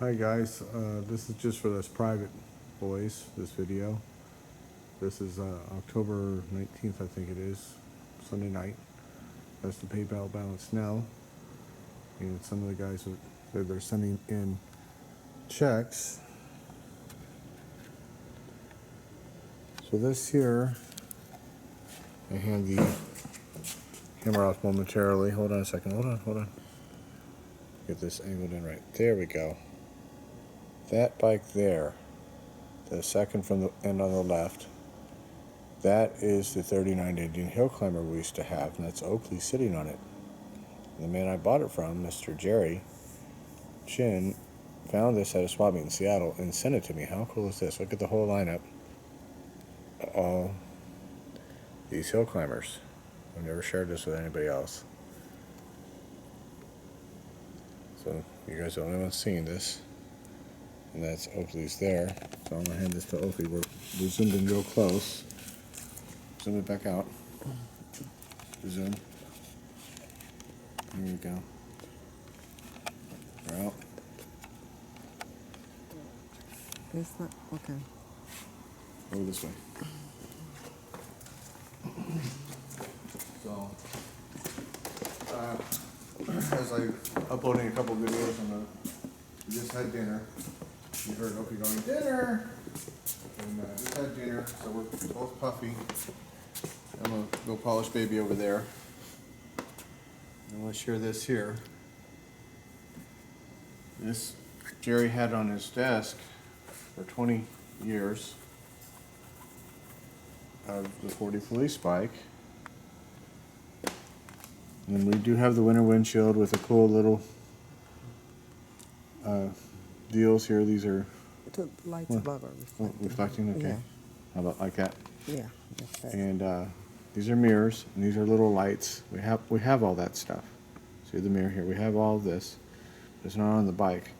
Hi guys, this is just for this private boys, this video. This is October 19th, I think it is, Sunday night. That's the PayPal balance now. And some of the guys, they're sending in checks. So this here, I hand the camera off momentarily. Hold on a second, hold on. Get this angled in right. There we go. That bike there, the second from the end on the left, that is the 39 Indian hill climber we used to have, and that's Oakley sitting on it. And the man I bought it from, Mr. Jerry Chin, found this at a swap meet in Seattle and sent it to me. How cool is this? Look at the whole lineup. All these hill climbers. I've never shared this with anybody else. So you guys are the only ones seeing this. And that's Oakley's there. So I'm going to hand this to Oakley. We zoomed in real close. Zoom it back out. Zoom. There you go. We're out. It's not, okay. Over this way. So, as I'm uploading a couple videos, we just had dinner. You heard Opie going, dinner! And just had dinner, so we're both puffy. I'm going to go polish baby over there. And let's share this here. This Jerry had on his desk for 20 years of the 40 police bike. And we do have the winter windshield with a cool little deals here. These are The lights above are reflecting. reflecting, okay. Yeah. How about like that? Yeah. That's that. And these are mirrors, and these are little lights. We have all that stuff. See the mirror here? We have all of this. It's not on the bike.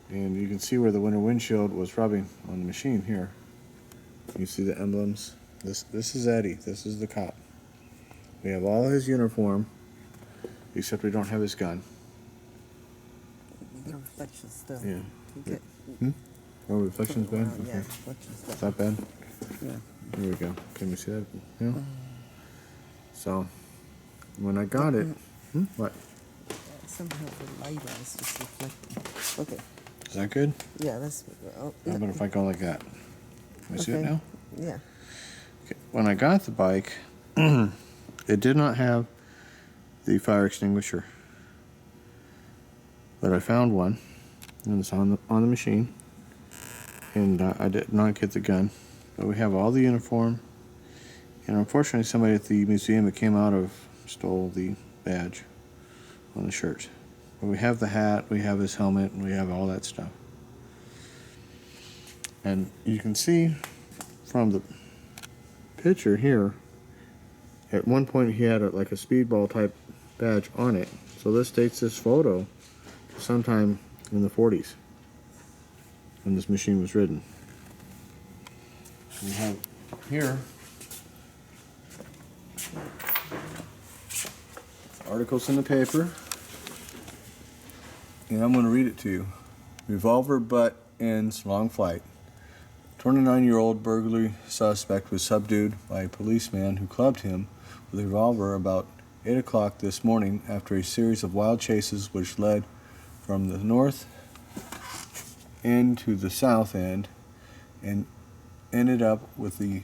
And you can see where the winter windshield was rubbing on the machine here. You see the emblems. This is Eddie. This is the cop. We have all his uniform, except we don't have his gun. The reflection's still. Yeah. Okay. Oh, reflection's bad? Yeah, Okay. reflection's Is still. that bad? Yeah. Here we go. Can we see that? Yeah. So, when I got it, what? Somehow the light is just reflecting. Okay. Is that good? Yeah, that's. Oh, How about if I go like that? Can we see it Okay. now? Yeah. Okay. When I got the bike, it did not have the fire extinguisher, but I found one, and it's on the machine. And I did not get the gun, but we have all the uniform. And unfortunately, somebody at the museum it came out of stole the badge on the shirt. But we have the hat, we have his helmet, and we have all that stuff. And you can see from the picture here, at one point he had like a speedball type badge on it. So this dates this photo sometime in the 40s when this machine was ridden. We have here articles in the paper, and I'm going to read it to you. Revolver butt ends long flight. 29-year-old burglary suspect was subdued by a policeman who clubbed him with a revolver about 8 o'clock this morning after a series of wild chases which led from the north end to the south end and ended up with the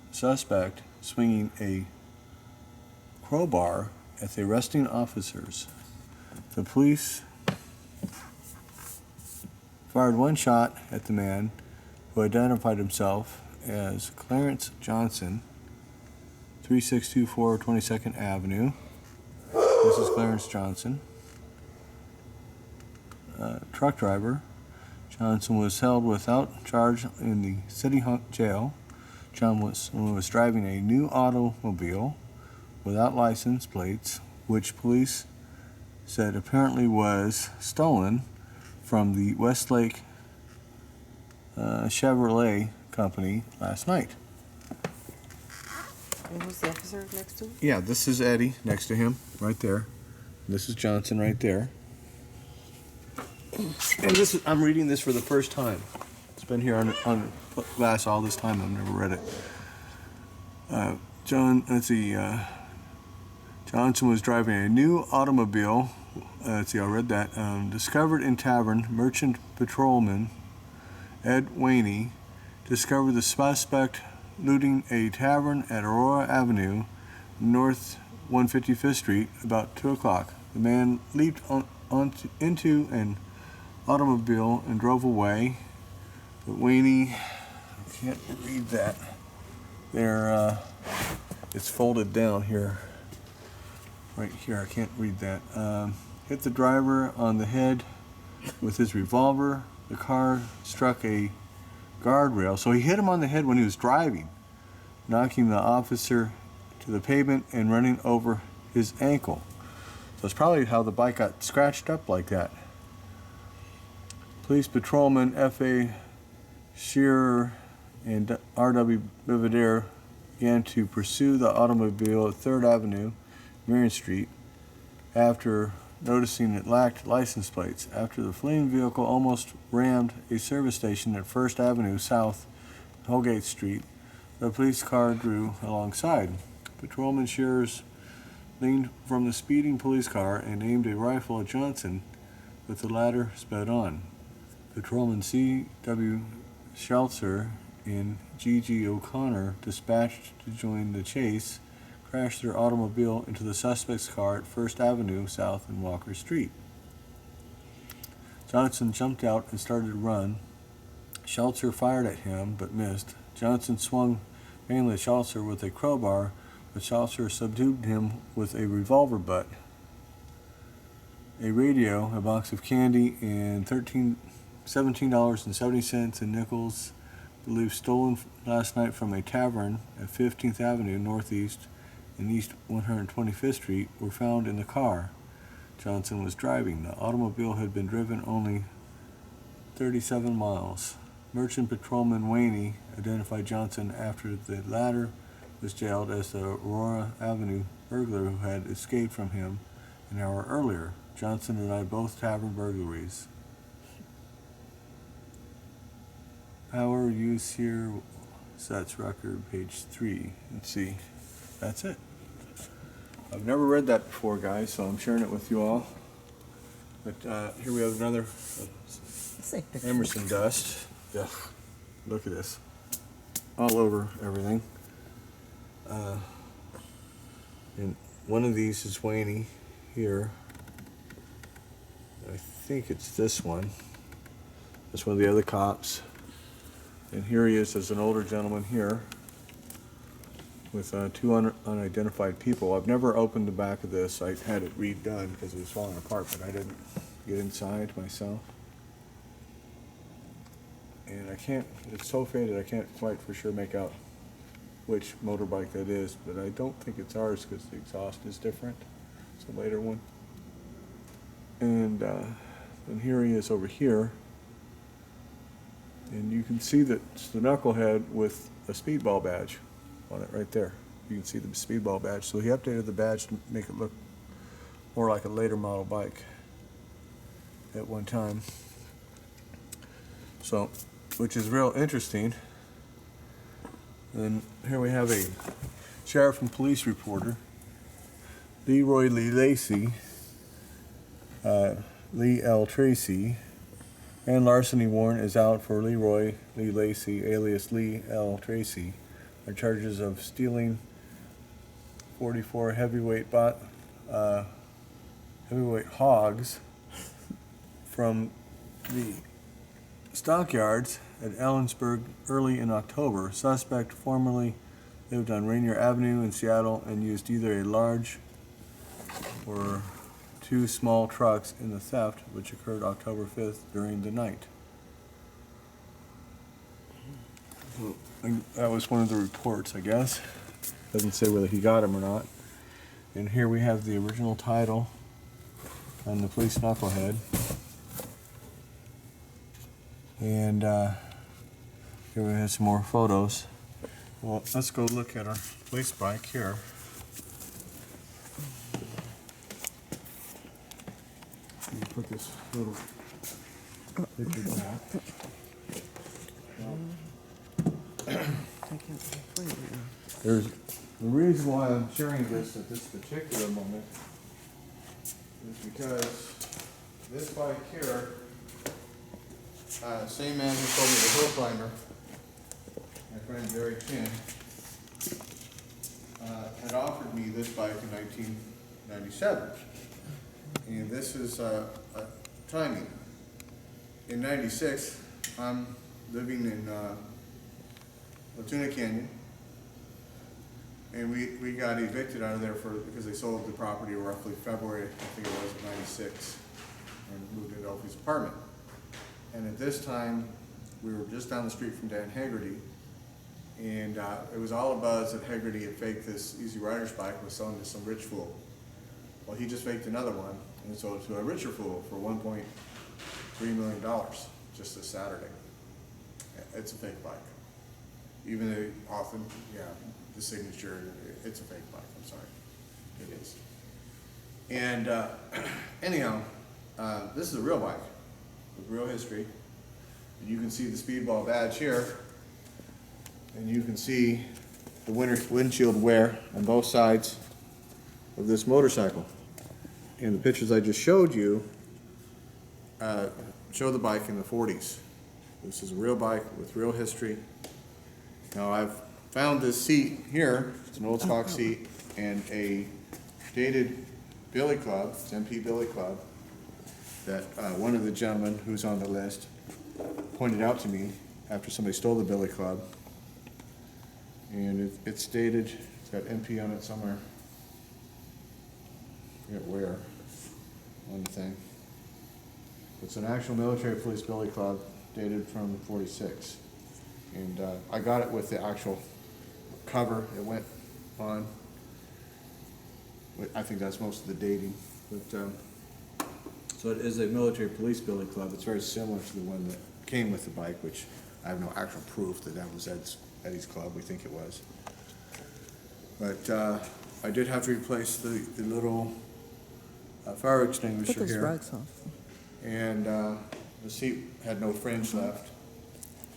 suspect swinging a crowbar at the arresting officers. The police fired one shot at the man, who identified himself as Clarence Johnson, 3624 22nd Avenue. This is Clarence Johnson. Truck driver. Johnson was held without charge in the city jail. Johnson was driving a new automobile without license plates, which police said apparently was stolen from the Westlake Chevrolet company last night. And who's the officer next to him? Yeah, this is Eddie next to him, right there. This is Johnson right there. And this, I'm reading this for the first time. It's been here on glass all this time. I've never read it. Johnson was driving a new automobile. I read that. Discovered in tavern, merchant patrolman Ed Waney discovered the suspect looting a tavern at Aurora Avenue, North 155th Street, about 2 o'clock. The man leaped into an automobile and drove away. But Waney, I can't read that. There, it's folded down here. Right here, I can't read that. Hit the driver on the head with his revolver. The car struck a guardrail. So he hit him on the head when he was driving, knocking the officer to the pavement and running over his ankle. So it's probably how the bike got scratched up like that. Police patrolman F.A. Shearer and R.W. Bivadere began to pursue the automobile at 3rd Avenue, Marion Street, after noticing it lacked license plates. After the fleeing vehicle almost rammed a service station at 1st Avenue South, Holgate Street, the police car drew alongside. Patrolman Shears leaned from the speeding police car and aimed a rifle at Johnson, but the latter sped on. Patrolman C.W. Scheltzer and G.G. O'Connor, dispatched to join the chase, crashed their automobile into the suspect's car at 1st Avenue South and Walker Street. Johnson jumped out and started to run. Scheltzer fired at him but missed. Johnson swung mainly at Scheltzer with a crowbar, but Scheltzer subdued him with a revolver butt. A radio, a box of candy, and $17.70 in nickels, believed stolen last night from a tavern at 15th Avenue Northeast and East 125th Street, were found in the car Johnson was driving. The automobile had been driven only 37 miles. Merchant patrolman Waney identified Johnson after the latter was jailed as the Aurora Avenue burglar who had escaped from him an hour earlier. Johnson denied both tavern burglaries. Power use here, sets record, page 3. Let's see. That's it. I've never read that before, guys, so I'm sharing it with you all. But here we have another Emerson dust. Yeah, look at this. All over everything. And one of these is Waney here. I think it's this one. That's one of the other cops. And here he is as an older gentleman here with 2 unidentified people. I've never opened the back of this. I had it redone because it was falling apart, but I didn't get inside myself. And I can't, it's so faded I can't quite for sure make out which motorbike that is, but I don't think it's ours because the exhaust is different. It's a later one. And then here he is over here. And you can see that it's the knucklehead with a speedball badge on it right there. You can see the speedball badge. So he updated the badge to make it look more like a later model bike at one time. So, which is real interesting. And here we have a sheriff and police reporter, Leroy Lee Lacey, Lee L. Tracy, and larceny warrant is out for Leroy Lee Lacey, alias Lee L. Tracy, on charges of stealing 44 heavyweight hogs from the stockyards at Ellensburg early in October. Suspect formerly lived on Rainier Avenue in Seattle and used either a large or 2 small trucks in the theft, which occurred October 5th during the night. And that was one of the reports, I guess. Doesn't say whether he got him or not. And here we have the original title on the police knucklehead. And here we have some more photos. Well, let's go look at our police bike here. Let me put this little pictures back. Take out the frame now. There's the reason why I'm sharing this at this particular moment is because this bike here, same man who told me the hill climber, my friend Jerry Chin, had offered me this bike in 1997. And this is timing. In 96, I'm living in Latuna Canyon, and we got evicted out of there because they sold the property roughly February, I think it was, of 96, and moved into Opie's apartment. And at this time, we were just down the street from Dan Haggerty, and it was all a buzz that Haggerty had faked this Easy Rider's bike, was selling to some rich fool. Well, he just faked another one and sold it to a richer fool for $1.3 million just this Saturday. It's a fake bike. Even though often, yeah, the signature, it's a fake bike, I'm sorry. It is. And anyhow, this is a real bike with real history. And you can see the Speedball badge here. And you can see the windshield wear on both sides of this motorcycle. And the pictures I just showed you show the bike in the 40s. This is a real bike with real history. Now I've found this seat here. It's an old stock seat and a dated billy club, it's MP Billy Club, that one of the gentlemen who's on the list pointed out to me after somebody stole the billy club. And it's dated, it's got MP on it somewhere. I forget where on the thing. It's an actual military police billy club dated from 46. And I got it with the actual cover it went on. I think that's most of the dating. But so it is a military police billy club. It's very similar to the one that came with the bike, which I have no actual proof that that was Eddie's club. We think it was. But I did have to replace the little fire extinguisher Put those here. rugs off. And the seat had no fringe left.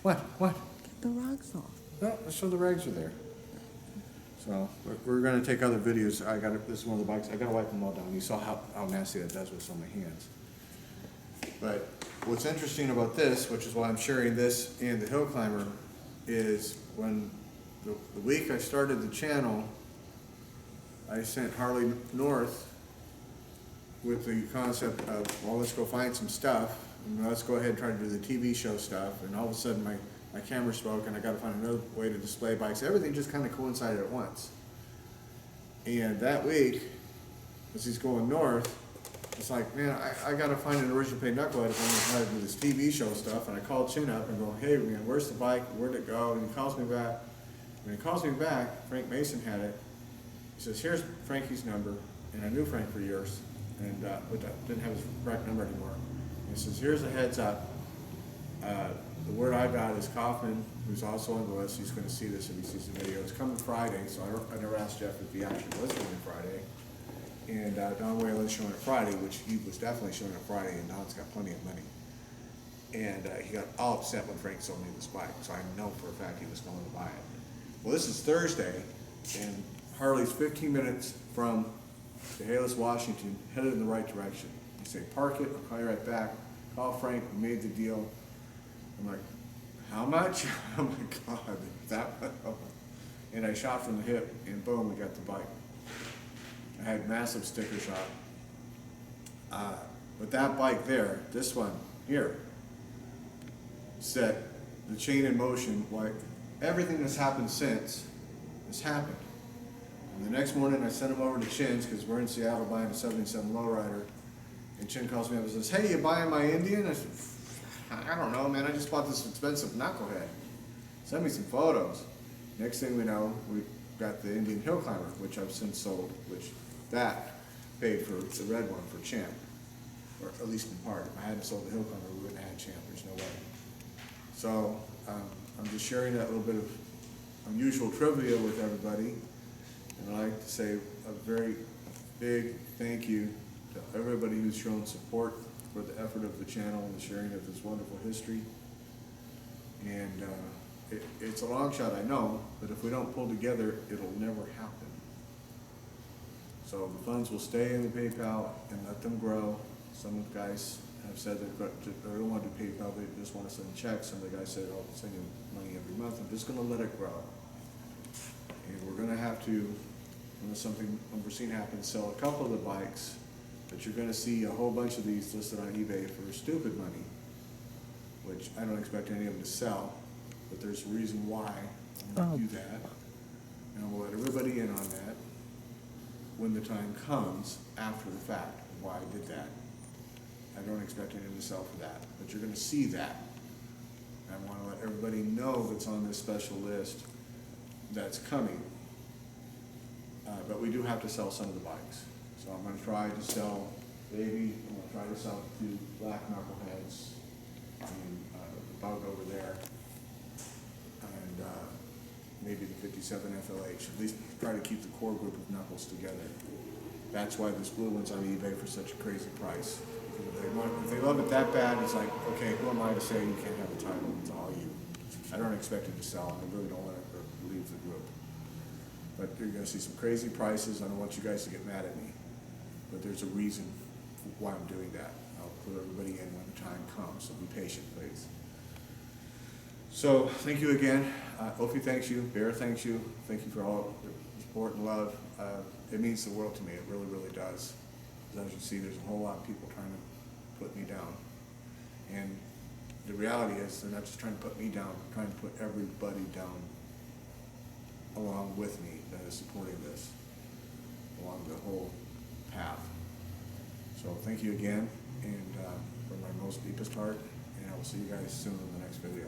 What? Get the rugs off. No, so the rags are there. So we're going to take other videos. This is one of the bikes. I got to wipe them all down. You saw how nasty that does with some of my hands. But what's interesting about this, which is why I'm sharing this and the hill climber, is when the week I started the channel, I sent Harley north with the concept of, well, let's go find some stuff, and let's go ahead and try to do the TV show stuff, and all of a sudden my camera spoke, and I got to find another way to display bikes. Everything just kind of coincided at once. And that week, as he's going north, it's like, man, I got to find an original paint knucklehead if I'm going to try to do this TV show stuff. And I called Chin up and go, hey, man, where's the bike? Where'd it go? And he calls me back. When he calls me back, Frank Mason had it. He says, here's Frankie's number. And I knew Frank for years, and but I didn't have his correct number anymore. And he says, here's a heads up. The word I got is Kaufman, who's also on the list. He's going to see this if he sees the video. It's coming Friday, so I never asked Jeff if he actually was coming Friday. And Don Whalen's showing it Friday, which he was definitely showing it Friday, and Don's got plenty of money. And he got all upset when Frank sold me this bike, so I know for a fact he was going to buy it. Well, this is Thursday, and Harley's 15 minutes from Chehalis, Washington, headed in the right direction. You say, park it, I'll call you right back. Call Frank, we made the deal. I'm like, how much? Oh my God, that much? And I shot from the hip, and boom, we got the bike. I had massive sticker shock. But that bike there, this one here, set the chain in motion. Like everything that's happened since has happened. And the next morning I sent him over to Chin's because we're in Seattle buying a 77 lowrider. And Chin calls me up and says, hey, you buying my Indian? I said, I don't know, man. I just bought this expensive knucklehead. Send me some photos. Next thing we know, we got the Indian Hill Climber, which I've since sold, which that paid for the red one for Champ, or at least in part. If I hadn't sold the Hill Climber, we wouldn't have had Champ. There's no way. So I'm just sharing that little bit of unusual trivia with everybody. And I'd like to say a very big thank you to everybody who's shown support for the effort of the channel and the sharing of this wonderful history. And it's a long shot, I know, but if we don't pull together, it'll never happen. So the funds will stay in the PayPal and let them grow. Some of the guys have said they don't want to do PayPal, they just want to send checks. Some of the guys said, I'll send you money every month. I'm just gonna let it grow. And we're gonna have to, unless something unforeseen happens, sell a couple of the bikes, but you're gonna see a whole bunch of these listed on eBay for stupid money, which I don't expect any of them to sell, but there's a reason why I'm gonna do that. And we'll let everybody in on that when the time comes after the fact of why I did that. I don't expect anyone to sell for that, but you're gonna see that. I wanna let everybody know that's on this special list that's coming. But we do have to sell some of the bikes. So I'm gonna try to sell Baby, I'm gonna try to sell 2 black knuckleheads, and the bug over there, and maybe the 57 FLH. At least try to keep the core group of knuckles together. That's why this blue one's on eBay for such a crazy price. If they love it that bad, it's like, okay, who am I to say you can't have a title? It's all you. I don't expect it to sell. I really don't want to leave the group. But you're going to see some crazy prices. I don't want you guys to get mad at me. But there's a reason why I'm doing that. I'll put everybody in when the time comes, so be patient, please. So, thank you again. Ophi thanks you. Bear thanks you. Thank you for all the support and love. It means the world to me. It really, really does. As you see, there's a whole lot of people trying to put me down. And the reality is, they're not just trying to put me down, they're trying to put everybody down along with me that is supporting this, along the whole path. So thank you again, and from my most deepest heart, and I will see you guys soon in the next video.